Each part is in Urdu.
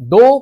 2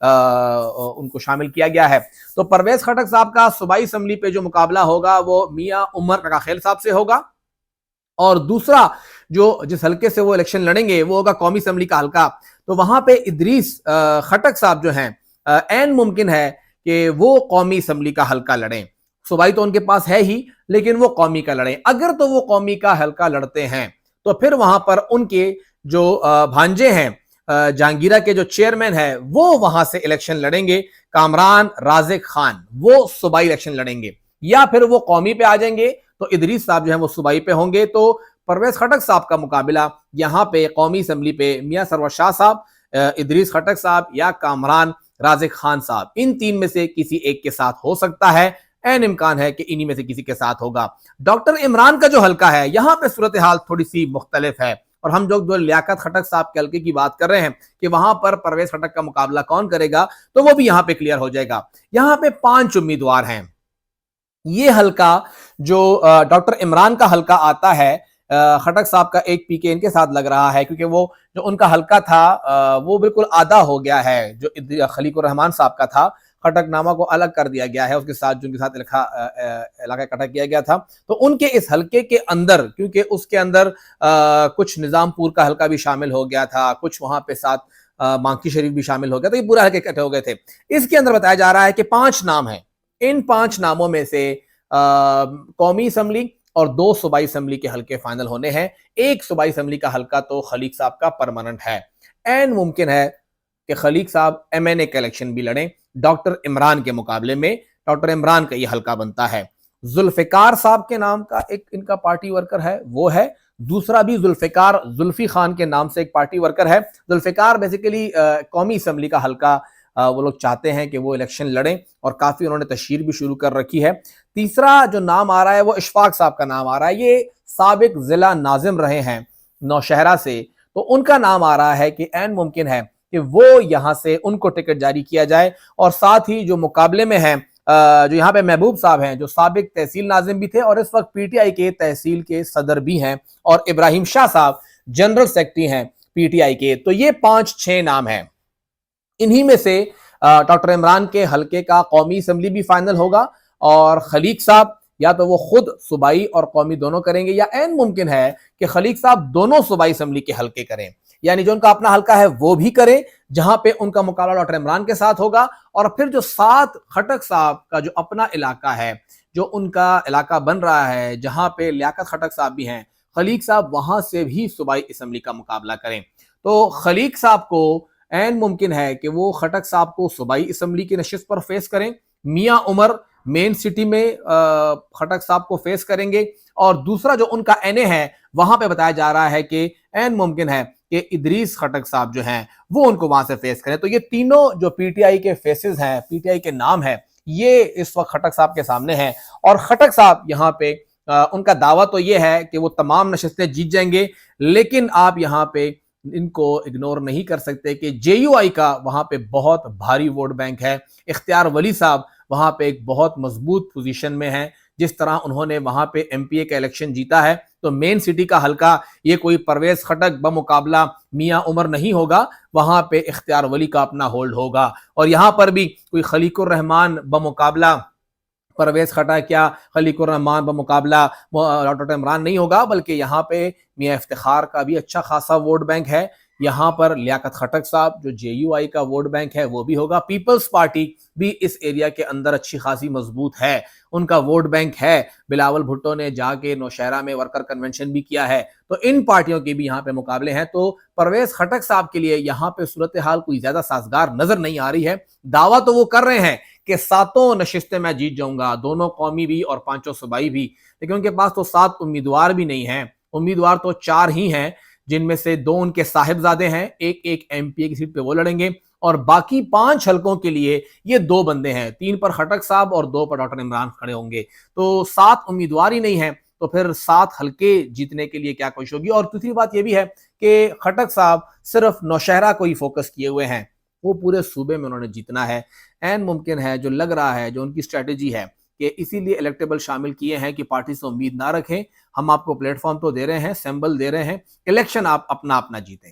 ان کو شامل کیا گیا ہے۔ تو پرویز خٹک صاحب کا صوبائی اسمبلی پہ جو مقابلہ ہوگا وہ میاں عمر کاکاخیل صاحب سے ہوگا، اور دوسرا جو جس حلقے سے وہ الیکشن لڑیں گے وہ ہوگا قومی اسمبلی کا حلقہ۔ تو وہاں پہ ادریس خٹک صاحب جو ہیں عین ممکن ہے کہ وہ قومی اسمبلی کا حلقہ لڑیں، صوبائی تو ان کے پاس ہے ہی لیکن وہ قومی کا لڑیں۔ اگر تو وہ قومی کا حلقہ لڑتے ہیں تو پھر وہاں پر ان کے جو بھانجے ہیں جہانگیرہ کے جو چیئرمین ہیں وہ وہاں سے الیکشن لڑیں گے، کامران رازق خان وہ صوبائی الیکشن لڑیں گے، یا پھر وہ قومی پہ آ جائیں گے تو ادریس صاحب جو ہیں وہ صوبائی پہ ہوں گے۔ تو پرویز خٹک صاحب کا مقابلہ یہاں پہ قومی اسمبلی پہ میاں سرور شاہ صاحب، ادریس خٹک صاحب یا کامران رازق خان صاحب، ان تین میں سے کسی ایک کے ساتھ ہو سکتا ہے، عین امکان ہے کہ انہی میں سے کسی کے ساتھ ہوگا۔ ڈاکٹر عمران کا جو حلقہ ہے یہاں پہ صورتحال تھوڑی سی مختلف ہے، اور ہم جو لیاقت خٹک صاحب کے حلقے کی بات کر رہے ہیں کہ وہاں پر پرویز خٹک کا مقابلہ کون کرے گا تو وہ بھی یہاں پہ کلیئر ہو جائے گا۔ یہاں پہ 5 امیدوار ہیں۔ یہ حلقہ جو ڈاکٹر عمران کا حلقہ آتا ہے، خٹک صاحب کا ایک پی کے ان کے ساتھ لگ رہا ہے، کیونکہ وہ جو ان کا حلقہ تھا وہ بالکل آدھا ہو گیا ہے، جو خلیق الرحمان صاحب کا تھا خٹک نامہ کو الگ کر دیا گیا ہے، اس کے ساتھ جو ان کے ساتھ علاقہ اکٹھا کیا گیا تھا، تو ان کے اس حلقے کے اندر، کیونکہ اس کے اندر کچھ نظام پور کا حلقہ بھی شامل ہو گیا تھا، کچھ وہاں پہ ساتھ مانکی شریف بھی شامل ہو گیا، تو یہ پورا حلقے اکٹھے ہو گئے تھے۔ اس کے اندر بتایا جا رہا ہے کہ 5 نام ہیں، ان 5 ناموں میں سے قومی اسمبلی اور 2 صوبائی اسمبلی کے حلقے فائنل ہونے ہیں۔ ایک صوبائی اسمبلی کا حلقہ تو خلیق صاحب کا پرماننٹ ہے، عین ممکن ہے کہ خلیق صاحب ایم این اے کا الیکشن بھی لڑیں ڈاکٹر عمران کے مقابلے میں، ڈاکٹر عمران کا یہ حلقہ بنتا ہے۔ ذوالفقار صاحب کے نام کا ایک ان کا پارٹی ورکر ہے، وہ ہے، دوسرا بھی ذوالفقار زلفی خان کے نام سے ایک پارٹی ورکر ہے۔ ذوالفقار بیسیکلی قومی اسمبلی کا حلقہ وہ لوگ چاہتے ہیں کہ وہ الیکشن لڑیں، اور کافی انہوں نے تشہیر بھی شروع کر رکھی ہے۔ تیسرا جو نام آ رہا ہے وہ اشفاق صاحب کا نام آ رہا ہے، یہ سابق ضلع ناظم رہے ہیں نوشہرہ سے، تو ان کا نام آ رہا ہے کہ عین ممکن ہے کہ وہ یہاں سے ان کو ٹکٹ جاری کیا جائے، اور ساتھ ہی جو مقابلے میں ہیں جو یہاں پہ محبوب صاحب ہیں جو سابق تحصیل ناظم بھی تھے اور اس وقت پی ٹی آئی کے تحصیل کے صدر بھی ہیں، اور ابراہیم شاہ صاحب جنرل سیکرٹری ہیں پی ٹی آئی کے۔ تو یہ 5-6 نام ہیں، انہی میں سے ڈاکٹر عمران کے حلقے کا قومی اسمبلی بھی فائنل ہوگا، اور خلیق صاحب یا تو وہ خود صوبائی اور قومی دونوں کریں گے، یا عین ممکن ہے کہ خلیق صاحب دونوں صوبائی اسمبلی کے حلقے کریں، یعنی جو ان کا اپنا حلقہ ہے وہ بھی کریں جہاں پہ ان کا مقابلہ ڈاکٹر عمران کے ساتھ ہوگا، اور پھر جو ساتھ خٹک صاحب کا جو اپنا علاقہ ہے، جو ان کا علاقہ بن رہا ہے جہاں پہ لیاقت خٹک صاحب بھی ہیں، خلیق صاحب وہاں سے بھی صوبائی اسمبلی کا مقابلہ کریں۔ تو خلیق صاحب کو عین ممکن ہے کہ وہ خٹک صاحب کو صوبائی اسمبلی کی نشست پر فیس کریں، میاں عمر مین سٹی میں خٹک صاحب کو فیس کریں گے، اور دوسرا جو ان کا این اے ہے وہاں پہ بتایا جا رہا ہے کہ عین ممکن ہے کہ ادریس خٹک صاحب جو ہیں وہ ان کو وہاں سے فیس کریں۔ تو یہ تینوں جو پی ٹی آئی کے فیسز ہیں، پی ٹی آئی کے نام ہیں، یہ اس وقت خٹک صاحب کے سامنے ہیں، اور خٹک صاحب یہاں پہ ان کا دعویٰ تو یہ ہے کہ وہ تمام نشستیں جیت جائیں گے، لیکن آپ یہاں پہ ان کو اگنور نہیں کر سکتے کہ جے یو آئی کا وہاں پہ بہت بھاری ووٹ بینک ہے، اختیار ولی صاحب وہاں پہ ایک بہت مضبوط پوزیشن میں ہیں، جس طرح انہوں نے وہاں پہ ایم پی اے کا الیکشن جیتا ہے، تو مین سٹی کا حلقہ یہ کوئی پرویز خٹک بمقابلہ میاں عمر نہیں ہوگا، وہاں پہ اختیار ولی کا اپنا ہولڈ ہوگا، اور یہاں پر بھی کوئی خلیق الرحمان بمقابلہ پرویز خٹک یا خلیق الرحمان بمقابلہ ڈاکٹر عمران نہیں ہوگا، بلکہ یہاں پہ میاں افتخار کا بھی اچھا خاصا ووٹ بینک ہے، یہاں پر لیاقت خٹک صاحب جو جے یو آئی کا ووٹ بینک ہے وہ بھی ہوگا، پیپلز پارٹی بھی اس ایریا کے اندر اچھی خاصی مضبوط ہے، ان کا ووٹ بینک ہے، بلاول بھٹو نے جا کے نوشہرہ میں ورکر کنونشن بھی کیا ہے، تو ان پارٹیوں کے بھی یہاں پہ مقابلے ہیں۔ تو پرویز خٹک صاحب کے لیے یہاں پہ صورتحال کوئی زیادہ سازگار نظر نہیں آ رہی ہے، دعویٰ تو وہ کر رہے ہیں کہ 7 نشستیں میں جیت جاؤں گا، دونوں قومی بھی اور 5 صوبائی بھی، لیکن ان کے پاس تو 7 امیدوار بھی نہیں ہیں، امیدوار تو 4 ہی ہیں، جن میں سے 2 ان کے صاحبزادے ہیں، ایک ایم پی اے کی سیٹ پہ وہ لڑیں گے، اور باقی 5 حلقوں کے لیے یہ 2 بندے ہیں، 3 پر خٹک صاحب اور 2 پر ڈاکٹر عمران کھڑے ہوں گے، تو 7 امیدوار ہی نہیں ہیں، تو پھر 7 حلقے جیتنے کے لیے کیا کوشش ہوگی۔ اور دوسری بات یہ بھی ہے کہ خٹک صاحب صرف نوشہرہ کو ہی فوکس کیے ہوئے ہیں، وہ پورے صوبے میں انہوں نے جیتنا ہے، عین ممکن ہے، جو لگ رہا ہے، جو ان کی اسٹریٹجی ہے کہ اسی لیے الیکٹیبل شامل کیے ہیں کہ پارٹی سے امید نہ رکھیں، ہم آپ کو پلیٹ فارم تو دے رہے ہیں، سیمبل دے رہے ہیں، الیکشن آپ اپنا جیتیں۔